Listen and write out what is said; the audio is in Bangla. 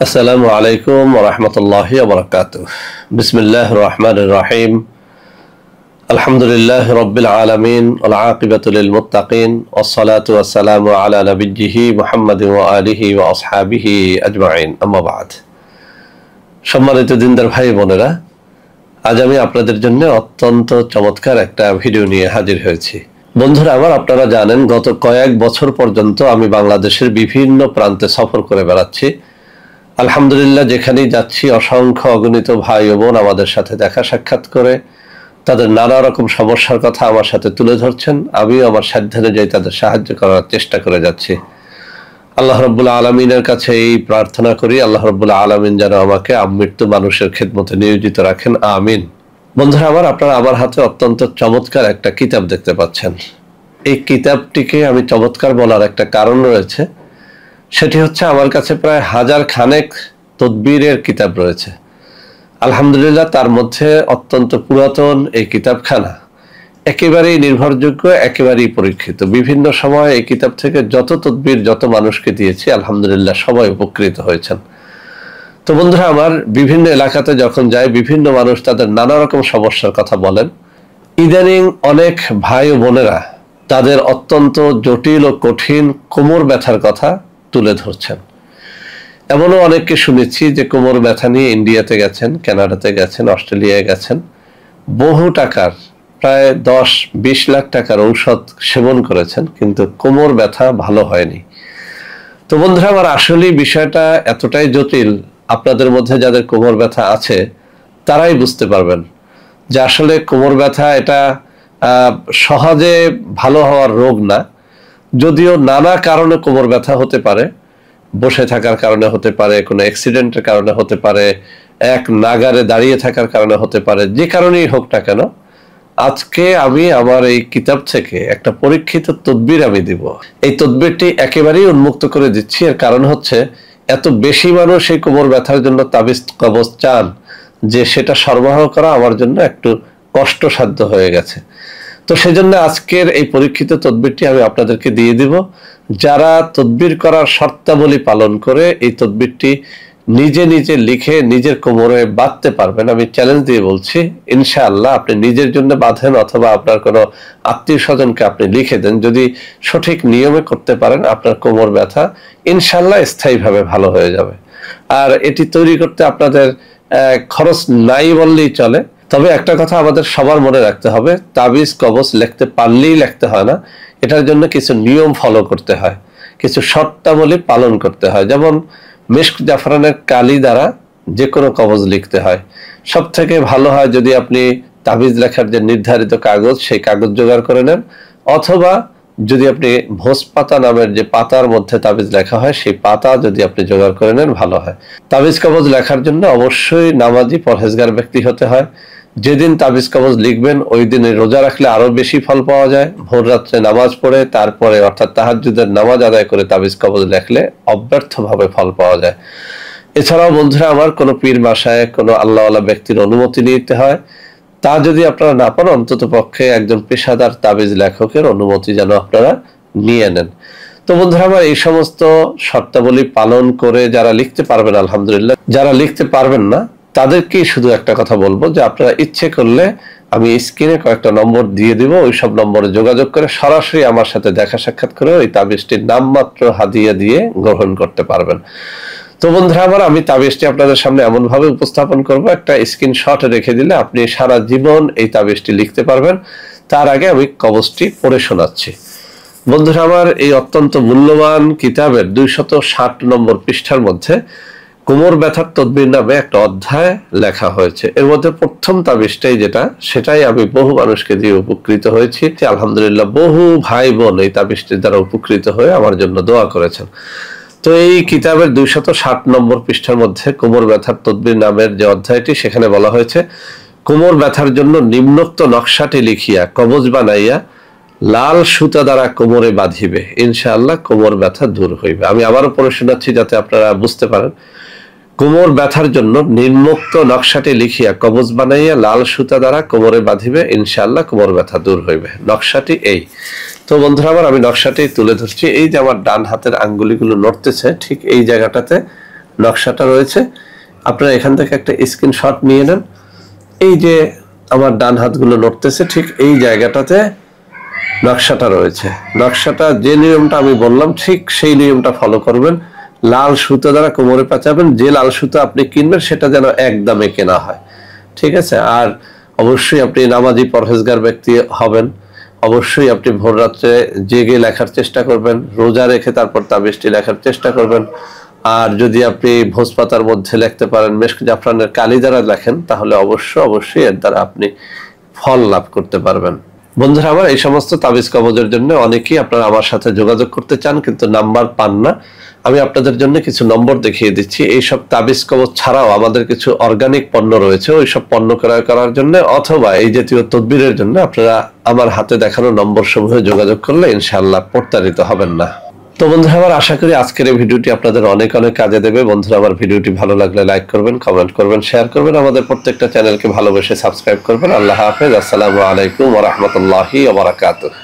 আসসালামু আলাইকুম ওয়া রাহমাতুল্লাহি ওয়া বারাকাতুহু। বিসমিল্লাহির রহমানির রহিম। আলহামদুলিল্লাহি রাব্বিল আলামিন ওয়াল আকিবাতু লিল মুত্তাকিন ওয়াস সালাতু ওয়াস সালামু আলা নাবিয়্যিহি মুহাম্মাদিন ওয়া আলিহি ওয়া আসহাবিহি আজমাইন। আম্মা বা'দ। সম্মানিত দিনদার ভাই বোনেরা, আজ আমি আপনাদের জন্য অত্যন্ত চমৎকার একটা ভিডিও নিয়ে হাজির হয়েছি। বন্ধুরা আমার, আপনারা জানেন গত কয়েক বছর পর্যন্ত আমি বাংলাদেশের বিভিন্ন প্রান্তে সফর করে বেড়াচ্ছি। আলহামদুলিল্লাহ, যেখানেই যাচ্ছি অসংখ্য অগণিত ভাই ও বোন আমাদের সাথে দেখা সাক্ষাৎ করে তাদের নানা রকম সমস্যার কথা আমার সাথে তুলে ধরছেন। আমিও আমার সাধ্যানুযায়ী তাদের সাহায্য করার চেষ্টা করে যাচ্ছি। আল্লাহ রাব্বুল আলামিনের কাছে এই প্রার্থনা করি, আল্লাহ রাব্বুল আলামিন যেন আমাকে আমৃত্যু মানুষের খেদমতে নিয়োজিত রাখেন, আমিন। বন্ধুরা আমার, আপনারা আমার হাতে অত্যন্ত চমৎকার একটা কিতাব দেখতে পাচ্ছেন। এই কিতাবটিকে আমি চমৎকার বলার একটা কারণ রয়েছে। সেটি হচ্ছে, আমার কাছে প্রায় 1000 খানেক তদবিরের কিতাব রয়েছে। আলহামদুলিল্লাহ, তার মধ্যে অত্যন্ত পুরাতন এই কিতাবখানা একেবারেই নির্ভরযোগ্য, একেবারেই পরীক্ষিত। বিভিন্ন সময় এই কিতাব থেকে যত তদবির যত মানুষকে দিয়েছি, আলহামদুলিল্লাহ সবাই উপকৃত হয়েছেন। তো বন্ধুরা আমার, বিভিন্ন এলাকাতে যখন যায় বিভিন্ন মানুষ তাদের নানা রকম সমস্যার কথা বলেন। ইদানিং অনেক ভাই ও বোনেরা তাদের অত্যন্ত জটিল ও কঠিন কোমর ব্যথার কথা তুলে ধরছেন। এমনও অনেককে শুনেছি যে কোমর ব্যথা নিয়ে ইন্ডিয়াতে গেছেন, কানাডাতে গেছেন, অস্ট্রেলিয়ায় গেছেন, বহু টাকার প্রায় 10-20 লাখ টাকার ঔষধ সেবন করেছেন, কিন্তু কোমর ব্যথা ভালো হয়নি। তো বন্ধুরা আমার, আসলেই বিষয়টা এতটাই জটিল, আপনাদের মধ্যে যাদের কোমর ব্যথা আছে তারাই বুঝতে পারবেন যে আসলে কোমর ব্যথা এটা সহজে ভালো হওয়ার রোগ না। যদিও নানা কারণে কোমর ব্যথা হতে পারে, বসে থাকার কারণে হতে পারে, কোনো অ্যাক্সিডেন্টের কারণে হতে পারে, এক নাগারে দাঁড়িয়ে থাকার কারণে হতে পারে, যে কারণেই হোক না কেন, আজকে আমি আমার এই কিতাব থেকে একটা পরীক্ষিত তদবির আমি দিব। এই তদবিরটি একেবারেই উন্মুক্ত করে দিচ্ছি। এর কারণ হচ্ছে, এত বেশি মানুষ এই কোমর ব্যথার জন্য তাবিজ কবজ চান যে সেটা সরবরাহ করা আমার জন্য একটু কষ্টসাধ্য হয়ে গেছে। তো সেজন্য আজকের এই পরীক্ষিত তদবিরটি আমি আপনাদেরকে দিয়ে দিব। যারা তদবির করার শর্তাবলী পালন করে এই তদবিরটি নিজে নিজে লিখে নিজের কোমরে বাঁধতে পারবেন, আমি চ্যালেঞ্জ দিয়ে বলছি, ইনশাআল্লাহ আপনি নিজের জন্য বাঁধেন অথবা আপনার কোনো আত্মীয় স্বজনকে আপনি লিখে দেন, যদি সঠিক নিয়মে করতে পারেন আপনার কোমর ব্যথা ইনশাআল্লাহ স্থায়ীভাবে ভালো হয়ে যাবে। আর এটি তৈরি করতে আপনাদের খরচ নাই বললেই চলে। তবে একটা কথা আমাদের সবার মনে রাখতে হবে, তাবিজ কবজ লিখতে পারলেই লিখতে হয় না, এটার জন্য কিছু নিয়ম ফলো করতে হয়, কিছু শর্তাবলী পালন করতে হয়। যেমন মিশক জাফরানের কালি দ্বারা যে কোনো কবজ লিখতে হয়। সব থেকে ভালো হয় যদি আপনি তাবিজ লেখার যে নির্ধারিত কাগজ, সেই কাগজ জোগাড় করে নেন, অথবা যদি আপনি ভোজ পাতা নামের যে পাতার মধ্যে তাবিজ লেখা হয় সেই পাতা যদি আপনি জোগাড় করে নেন ভালো হয়। তাবিজ কবজ লেখার জন্য অবশ্যই নামাজি পরহেজগার ব্যক্তি হতে হয়। যেদিন তাবিজ কবজ লিখবেন ওই দিনে রোজা রাখলে আরো বেশি ফল পাওয়া যায়। ভোর রাত্রে নামাজ পড়ে তারপরে অর্থাৎ তাহাজ্জুদের নামাজ আদায় করে তাবিজ কবজ লেখলে অব্যর্থভাবে ফল পাওয়া যায়। এছাড়াও বন্ধুরা আমার, কোনো পীর মাশায়েখ, কোনো আল্লাহওয়ালা ব্যক্তির অনুমতি নিতে হয়। তা যদি আপনারা না পান, অন্তত পক্ষে একজন পেশাদার তাবিজ লেখকের অনুমতি যেন আপনারা নিয়ে নেন। তো বন্ধুরা আমার, এই সমস্ত শর্তাবলী পালন করে যারা লিখতে পারবেন আলহামদুলিল্লাহ, যারা লিখতে পারবেন না তাদেরকেই শুধু একটা কথা বলবো যে আপনারা ইচ্ছে করলে আমি স্ক্রিনে কয়েকটা নম্বর দিয়ে দিব, ওই সব নম্বরে যোগাযোগ করে সরাসরি আমার সাথে দেখা সাক্ষাৎ করে ওই তাবিজটির নামমাত্র হাদিয়া দিয়ে গ্রহণ করতে পারবেন। তো বন্ধুরা আমার, আমি তাবিজটি আপনাদের সামনে এমন ভাবে উপস্থাপন করব, একটা স্ক্রিনশট রেখে দিলে আপনি সারা জীবন এই তাবিজটি লিখতে পারবেন। তার আগে আমি কবজটি পড়ে শোনাচ্ছি। বন্ধুরা আমার, এই অত্যন্ত মূল্যবান কিতাবের 260 নম্বর পৃষ্ঠার মধ্যে কোমর ব্যথার তদবির নামে একটা অধ্যায় লেখা হয়েছে। এর মধ্যে প্রথম তাবিজটাই সেটাই আমি বহু মানুষকে দিয়ে উপকৃত হয়েছি। আলহামদুলিল্লাহ, বহু ভাই বোন এই তাবিজটির দ্বারা উপকৃত হয়ে আমার জন্য দোয়া করেছেন। তো এই কিতাবের 260 নম্বর পৃষ্ঠার মধ্যে কোমর ব্যথার তদবির নামের যে অধ্যায়টি, সেখানে বলা হয়েছে, কোমর ব্যথার জন্য নিম্নোক্ত নকশাটি লিখিয়া কবজ বানাইয়া লাল সুতা দ্বারা কোমরে বাঁধিবে, ইনশাআল্লাহ কোমর ব্যথা দূর হইবে। আমি আবারও পড়ে শোনাচ্ছি যাতে আপনারা বুঝতে পারেন। কোমর ব্যথার জন্য নিম্নোক্ত নকশাটি লিখিয়া কবজ বানাইয়া লাল সুতা দ্বারা কোমরে বাঁধিবে, ইনশাআল্লাহ কোমর ব্যথা দূর হইবে। নকশাটি এই। তো বন্ধুরা আমার, আমি নকশাটি তুলে ধরছি। এই যে আমার ডান হাতের আঙ্গুলিগুলো নড়তেছে, ঠিক এই জায়গাটাতে নকশাটা রয়েছে, আপনারা এখান থেকে একটা স্ক্রিনশট নিয়ে নেন। এই যে আমার ডান হাতগুলো নড়তেছে, ঠিক এই জায়গাটাতে নকশাটা রয়েছে। নকশাটা যে নিয়মটা আমি বললাম ঠিক সেই নিয়মটা ফলো করবেন। লাল সুতো দ্বারা কোমরে পেঁচাবেন। যে লাল সুতো আপনি কিনবেন সেটা যেন একদমে কেনা হয়, ঠিক আছে? আর অবশ্যই আপনি নামাজি পরহেজগার ব্যক্তি হবেন। অবশ্যই আপনি ভোর রাত্রে জেগে লেখার চেষ্টা করবেন, রোজা রেখে তারপর তাবিজটি লেখার চেষ্টা করবেন। আর যদি আপনি ভোজ পাতার মধ্যে লিখতে পারেন, মেশক জাফরানের কালি দ্বারা লেখেন, তাহলে অবশ্যই এর দ্বারা আপনি ফল লাভ করতে পারবেন। বন্ধুরা আমার, এই সমস্ত তাবিজ কবজের জন্য অনেকেই আপনারা আমার সাথে যোগাযোগ করতে চান কিন্তু নাম্বার পান না। আমি আপনাদের জন্য কিছু নম্বর দেখিয়ে দিচ্ছি। এইসব তাবিজ কবজ ছাড়াও আমাদের কিছু অর্গানিক পণ্য রয়েছে, ওই সব পণ্য ক্রয় করার জন্য অথবা এই জাতীয় তদবিরের জন্য আপনারা আমার হাতে দেখানো নম্বর সমূহে যোগাযোগ করলে ইনশাআল্লাহ প্রতারিত হবেন না। তো বন্ধুরা আমার, আশা করি আজকের এই ভিডিওটি আপনাদের অনেক কাজে দেবে। বন্ধুরা আমার, ভিডিওটি ভালো লাগলে লাইক করবেন, কমেন্ট করবেন, শেয়ার করবেন, আমাদের প্রত্যেকটা চ্যানেলকে ভালোবেসে সাবস্ক্রাইব করবেন। আল্লাহ হাফেজ। আসসালামু আলাইকুম ওয়া রাহমাতুল্লাহি ওয়া বারাকাতুহু।